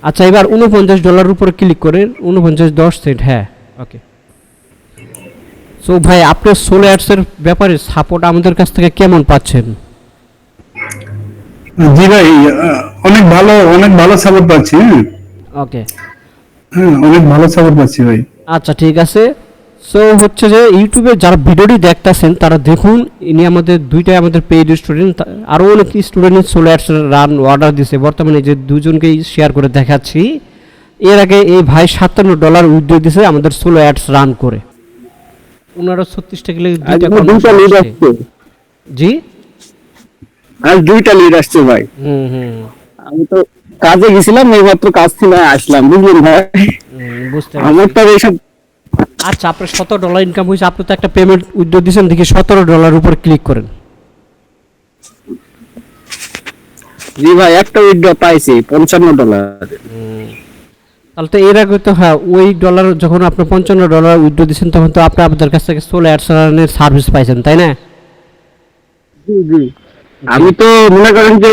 আচ্ছা, এবার $49 উপরে ক্লিক করেন, 49.10 হ্যাঁ, ওকে। সো ভাই, আপনি সোলো অ্যাডসের ব্যাপারে সাপোর্ট আমাদের কাছ থেকে কেমন পাচ্ছেন? জি ভাই, অনেক ভালো সাপোর্ট পাচ্ছি। হ্যাঁ ওকে, হ্যাঁ, অনেক ভালো সাপোর্ট পাচ্ছি ভাই। আচ্ছা ঠিক আছে। সো হচ্ছে যে ইউটিউবে যারা ভিডিওটি দেখতেছেন তারা দেখুন, ইনি আমাদের পেইড স্টুডেন্ট, আরও অনেক student solo ads run order দিছে। বর্তমানে যে দুজনকেই শেয়ার করে দেখাচ্ছি। এর আগে এই ভাই $57 উইথড্র দিছে আমাদের সোলো অ্যাডস রান করে। 36 টাকা দুইটা লিড আসছে, জি, আর দুইটা লিড আসছে ভাই। হুম, আমি তো কাজে গেছিলাম, এইমাত্র কাজ ছিল আসলাম, বুঝলেন ভাই। বুঝতে আমার পারছি। তো এইসব আচ্ছা, আপনার $17 ইনকাম হয়েছে, আপনি তো একটা পেমেন্ট উইথড্র দিয়েছেন, দেখি $17 উপর ক্লিক করেন। জি ভাই, একটা উইথড্র পাইছি $55। তাহলে তো এর আগে তো হ্যাঁ, ওই ডলার যখন আপনি $55 উইথড্র দিয়েছেন তখন তো আপনি আমাদের কাছ থেকে সোলো অ্যাডস রানের সার্ভিস পাইছেন, তাই না? জি জি, আমি তো মনে করেন যে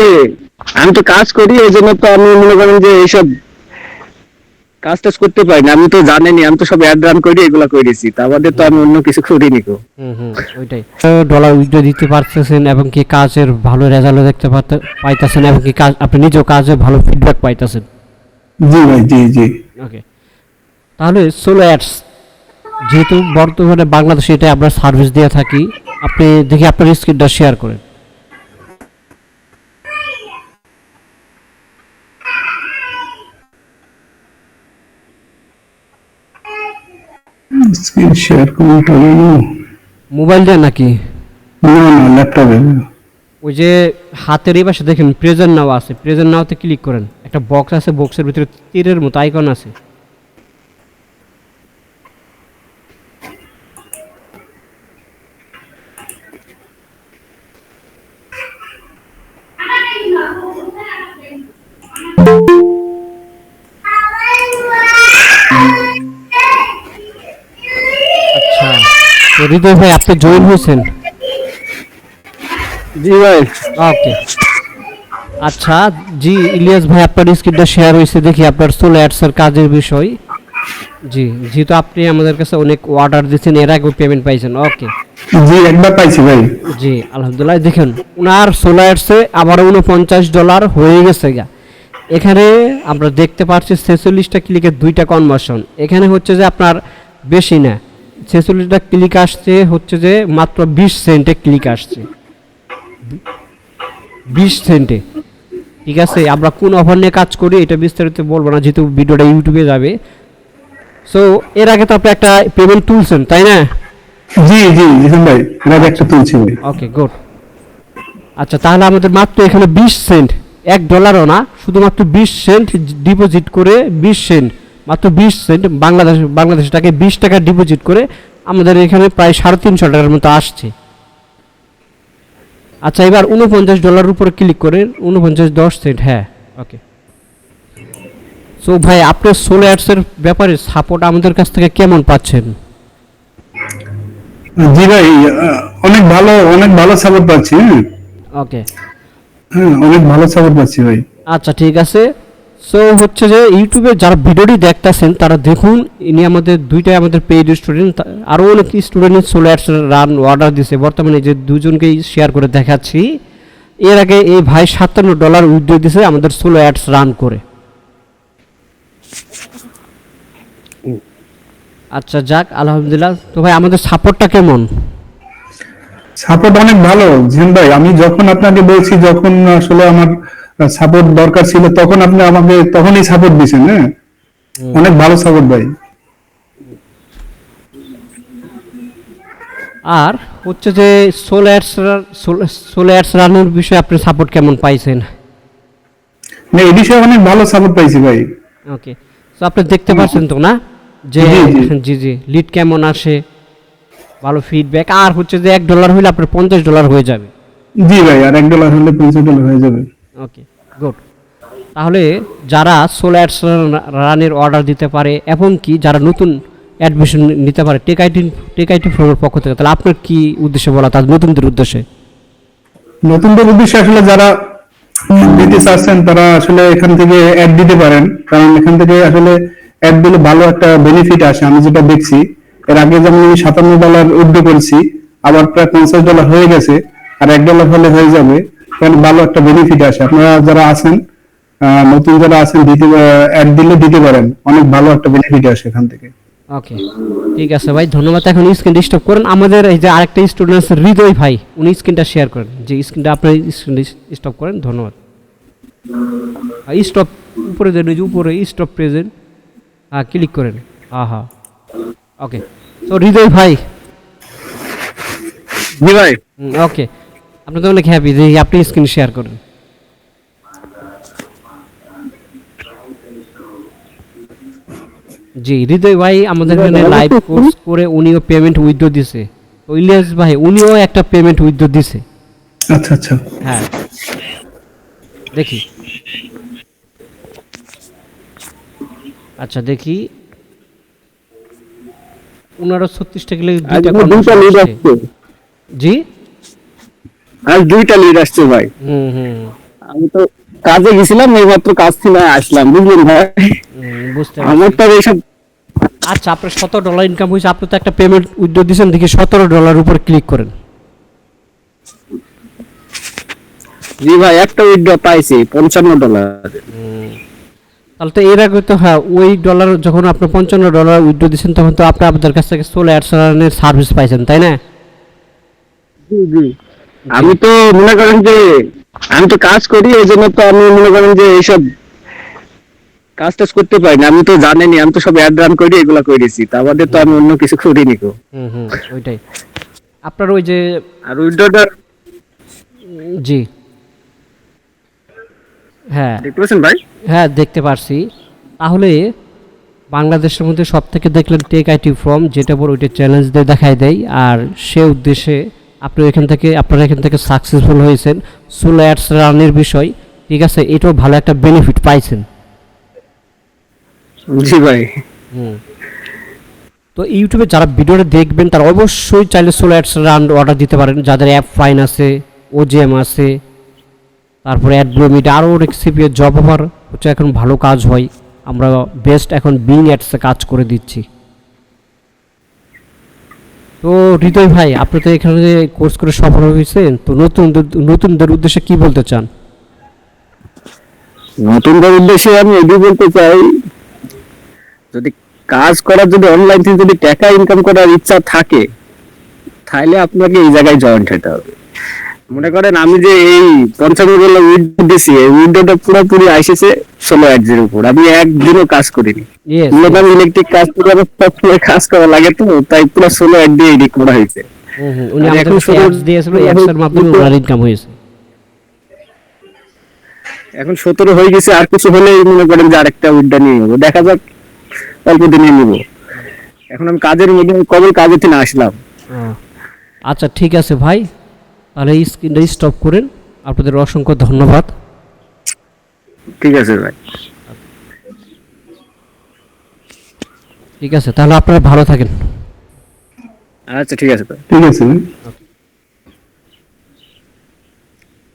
আমি তো কাজ করি, এই জন্য তো আমি মনে করেন যে এইসব কাজ টাজ করতে পারি না। আমি তো জানেনি, আমি তো সব অ্যাড রান করি, এগুলা করেছি, তা আমাদের তো আমি অন্য কিছু করিনি কো। ওইটাই। ডলার উইথড্র দিতে পারতেছেন এবং কি কাজের ভালো রেজাল্ট দেখতে পাইতেছেন, এবং কি কাজ আপনি নিজেও কাজে ভালো ফিডব্যাক পাইতেছেন। জি ভাই, জি জি। ওকে, তাহলে সোলো অ্যাডস যেহেতু বর্তমানে বাংলাদেশে এটা আমরা সার্ভিস দিয়ে থাকি, আপনি দেখি আপনার স্ক্রিনটা শেয়ার করেন। স্ক্রিন শেয়ার করতে হবে না? মোবাইল দিয়ে নাকি? না না, ল্যাপটপে। ওই যে হাতের এই পাশে দেখেন প্রেজেন্ট নাও আছে, প্রেজেন্ট নাওতে ক্লিক করেন, একটা বক্স আছে, বক্সের ভিতরে তীরের মতো আইকন আছে। আচ্ছা, তো হৃদয় ভাই আপনি জয়েন হয়েছেন? জি ভাই, ওকে, আচ্ছা। জি ইলিয়াস ভাই, আপনার স্ক্রিনটা শেয়ার হয়েছে, দেখি আপনার সোলো অ্যাডসের কাজের বিষয়। জি, যেহেতু আপনি আমাদের কাছে অনেক অর্ডার দিচ্ছেন, এর আগেও পেমেন্ট পাইছেন। ওকে, জি, একবার পাইছি ভাই। জি আলহামদুলিল্লাহ। দেখুন ওনার সোলো অ্যাডসে আবার $49 হয়ে গেছে গা। এখানে আমরা দেখতে পাচ্ছি 46টা ক্লিকের 2টা কনভার্সন। এখানে হচ্ছে যে আপনার বেশি না, 46টা ক্লিক আসছে হচ্ছে যে মাত্র 20 সেন্টে ক্লিক আসছে, 20 সেন্টে। ঠিক আছে, আমরা কোন অফার নিয়ে কাজ করি এটা বিস্তারিত বলবো না, যেহেতু ভিডিওটা ইউটিউবে যাবে। সো এর আগে তো আপনি একটা পেমেন্ট তুলছেন, তাই না? জি জি, জিসান ভাই, এটা একটা তুলছি ভাই। ওকে, গুড। আচ্ছা, তাহলে আমাদের মাত্র এখানে 20 সেন্ট, $1ও না, শুধুমাত্র 20 সেন্ট ডিপোজিট করে, 20 সেন্ট, মাত্র 20 সেন্ট বাংলাদেশ টাকায় 20 টাকা ডিপোজিট করে আমাদের এখানে প্রায় $350 মতো আসছে। আচ্ছা, এবার $49 উপরে ক্লিক করেন, 49.10 হ্যাঁ, ওকে। সো ভাই, আপনি সোলো অ্যাডসের ব্যাপারে সাপোর্ট আমাদের কাছ থেকে কেমন পাচ্ছেন? জি ভাই, অনেক ভালো সাপোর্ট পাচ্ছি। হ্যাঁ ওকে, হ্যাঁ, অনেক ভালো সাপোর্ট পাচ্ছি ভাই। আচ্ছা ঠিক আছে। সো হচ্ছে যে ইউটিউবে যারা ভিডিওটি দেখতেছেন তারা দেখুন, ইনি আমাদের পেইড স্টুডেন্ট, আরও অনেক student solo ads run order দিছে। বর্তমানে যে দুজনকেই শেয়ার করে দেখাচ্ছি। এর আগে এই ভাই $57 উইথড্র দিছে আমাদের সোলো অ্যাডস রান করে। আচ্ছা যাক, আলহামদুলিল্লাহ। তো ভাই, আমাদের সাপোর্টটা কেমন? সাপোর্ট অনেক ভালো জিসান ভাই। আমি যখন আপনাকে বলছি, যখন আসলে আমার সাপোর্ট দরকার ছিল, তখন আপনি আমাকে তখনই সাপোর্ট দিয়েছেন। হ্যাঁ, অনেক ভালো সাপোর্ট ভাই। আর হচ্ছে যে সোলো অ্যাডস রানের বিষয়ে আপনি সাপোর্ট কেমন পাইছেন? না, এই বিষয়ে অনেক ভালো সাপোর্ট পাইছি ভাই। ওকে, তো আপনি দেখতে পাচ্ছেন তো না যে জি, জি। জি জি, লিড কেমন আসে, ভালো ফিডব্যাক। আর হচ্ছে যে $1 হলে আপনার $50 হয়ে যাবে। জি ভাই, আর $1 হলে $50 হয়ে যাবে। ওকে, গুড। তাহলে যারা সোলো অ্যাডস রানের অর্ডার দিতে পারে এবং কি যারা নতুন অ্যাডমিশন নিতে পারে টেক আইটি ফোরের পক্ষ থেকে, তাহলে আপনার কি উদ্দেশ্যে বলা তার নতুনদের উদ্দেশ্যে? নতুনদের উদ্দেশ্যে আসলে যারা দিতে চাচ্ছেন তারা আসলে এখান থেকে অ্যাড দিতে পারেন, কারণ এখান থেকে আসলে অ্যাড দিলে ভালো একটা বেনিফিট আসে। আমি যেটা দেখছি, এর আগে যেমন আমি $57 উইথড্র করেছি, আবার প্রায় $50 হয়ে গেছে, আর $1 হলে হয়ে যাবে, কারণ ভালো একটা বেনিফিট আসে। আপনারা যারা আছেন, নতুন যারা আছেন, দিতে অ্যাড দিলে দিতে পারেন, অনেক ভালো একটা বেনিফিট আসে এখান থেকে। ওকে, ঠিক আছে ভাই, ধন্যবাদ। এখন স্ক্রিন ডিস্টার্ব করেন আমাদের এই যে আরেকটা স্টুডেন্ট আছে হৃদয় ভাই, উনি স্ক্রিনটা শেয়ার করেন, যে স্ক্রিনটা আপনার স্ক্রিন স্টপ করেন, ধন্যবাদ। স্টপ উপরে দেন, ওই যে উপরে স্টপ প্রেজেন্ট, হ্যাঁ ক্লিক করেন, হ্যাঁ হ্যাঁ, ওকে। তো হৃদয় ভাই, জি ভাই, ওকে, আপনি তো অনেক হ্যাপি যে আপনি স্ক্রিন শেয়ার করেন। জি, হৃদয় ভাই আমাদের এখানে লাইভ কোর্স করে উনিও পেমেন্ট উইথড্র দিছে। তো ইলিয়াস ভাই উনিও একটা পেমেন্ট উইথড্র দিছে। আচ্ছা আচ্ছা, হ্যাঁ, দেখি, আচ্ছা দেখি, 1536 টাকা আজ দুইটা আমার দুইটা লিড কনভার্সন আসছে। আসছে, জি, আজ দুইটা লিড আসছে ভাই। হুম হুম আমি তো কাজে গেছিলাম, এইমাত্র কাজ থেকে আসলাম, বুঝলেন ভাই। বুঝতে আমার পারছি। তো এইসব, আচ্ছা, আপনার $17 ইনকাম হয়েছে, আপনি তো একটা পেমেন্ট উইথড্র দিয়েছেন, দেখি $17 উপর ক্লিক করেন। জি ভাই, একটা উইথড্র পাইছি $55। তাহলে তো এর আগে তো, হ্যাঁ, ওই ডলার যখন আপনি $55 উইথড্র দিয়েছেন তখন তো আপনি আপনাদের কাছ থেকে সোলো অ্যাডসনের সার্ভিস পাইছেন, তাই না? জি জি। আমি তো মনে করেন যে আমি তো কাজ করি, এই জন্য তো আমি মনে করেন যে এইসব কাজ টাজ করতে পারি না। আমি তো জানেনই, আমি তো সব অ্যাড রান করি, এগুলা করেছি, তা আমাদের তো আমি অন্য কিছু করিনি গো। হুম হুম, ওইটাই আপনার ওই যে, আর উইথড্রটা জি, হ্যাঁ দেখতে পাচ্ছেন ভাই? হ্যাঁ, দেখতে পারছি। তাহলে বাংলাদেশের মধ্যে সব থেকে দেখলেন টেক আইটি ফর্ম, যেটা বড় ওইটা চ্যালেঞ্জ দিয়ে দেখায় দেয়, আর সে উদ্দেশ্যে আপনি আপনারা এখান থেকে সাকসেসফুল হয়েছেন সোলো অ্যাডস রানের বিষয়, ঠিক আছে, এটাও ভালো একটা বেনিফিট পাইছেন। জি ভাই। হুম, তো ইউটিউবে যারা ভিডিওটা দেখবেন তারা অবশ্যই চাইলে সোলো অ্যাডস রান অর্ডার দিতে পারেন, যাদের অ্যাপ ফাইন আছে, ওজিএম আছে, তারপরে অ্যাডব্লোমিট, আরও অনেক সিপিএ জব অফার হচ্ছে, এখন ভালো কাজ হয়। আমরা বেস্ট এখন বিং অ্যাডসে কাজ করে দিচ্ছি। তো হৃদয় ভাই, আপনি তো এখানে কোর্স করে সফল হয়েছেন, তো নতুনদের উদ্দেশ্যে কি বলতে চান? নতুনদের উদ্দেশ্যে আমি এটাই বলতে চাই, যদি কাজ করার, যদি অনলাইন থেকে যদি টাকা ইনকাম করার ইচ্ছা থাকে, তাহলে আপনাকে এই জায়গায় জয়েন্ট হতে হবে। মনে করেন আমি যে এই 55 উইন্ডো দিছি, এই উইন্ডোটা পুরোপুরি আসেছে সোলো অ্যাডসের উপর, আমি একদিনও কাজ করিনি। ইয়েস, মূলত আমি ইলেকট্রিক কাজ করে সবসময় কাজ করা লাগে, তো তাই পুরো সোলো অ্যাড দিয়ে এডিট করা হয়েছে। উনি আর আমাদের এখন শুধু- অ্যাপস দিয়েছিল, অ্যাপসের মাধ্যমে ওনার ইনকাম হয়েছে। এখন 17 হয়ে গেছে, আর কিছু হলেই মনে করেন যে আরেকটা উইন্ডো নিয়ে নেবো, দেখা যাক, অল্প দিনে নিব। এখন আমি কাজের মধ্যে, কবে কাজের থেকে আসলাম। আচ্ছা ঠিক আছে ভাই, তাহলে এই স্ক্রিনটা স্টপ করেন, আপনাদের অসংখ্য ধন্যবাদ। ঠিক আছে ভাই। ঠিক আছে, তাহলে আপনারা ভালো থাকেন। আচ্ছা ঠিক আছে ভাই। ঠিক আছে ভাই।